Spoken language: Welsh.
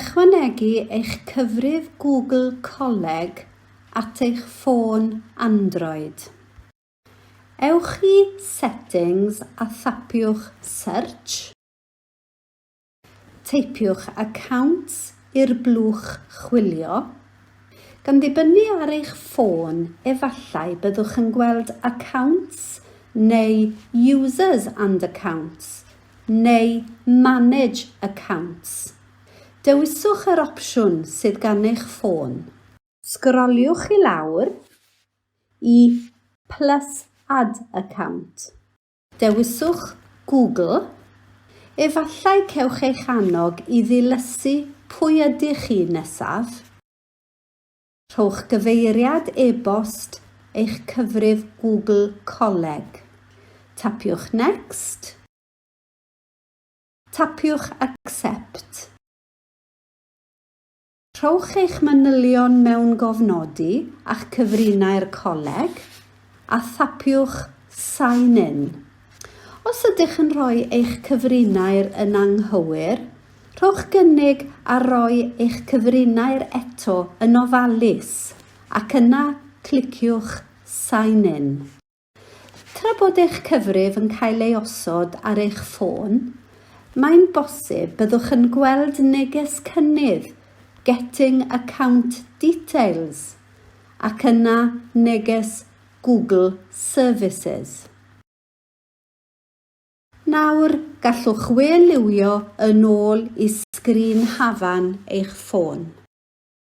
Ychwanegu eich cyfrif Google Coleg at eich ffôn Android. Ewch i Settings a thapiwch Search. Teipiwch Accounts i'r blwch Chwilio. Gan ddibynnu ar eich ffôn, efallai byddwch yn gweld Accounts neu Users and Accounts neu Manage Accounts. Dewiswch yr opsiwn sydd gan eich ffôn. Sgroliwch i lawr i Plus Add Account. Dewiswch Google. Efallai cewch eich annog i ddilysu pwy ydych chi nesaf. Rhowch gyfeiriad e-bost eich cyfrif Google Coleg. Tapiwch Next. Tapiwch Accept. Rhowch eich manylion mewn gofnodi a'ch cyfrinau'r coleg a thapiwch Sign In. Os ydych yn rhoi eich cyfrinau'r yn anghywir, rhowch gynnig a rhoi eich cyfrinau'r eto yn ofalus ac yna cliciwch Sign In. Tra bod eich cyfrif yn cael ei osod ar eich ffôn, mae'n bosib byddwch yn gweld neges cynnydd Getting Account Details ac yna neges Google Services. Nawr gallwch welywio yn ôl i sgrin hafan eich ffôn.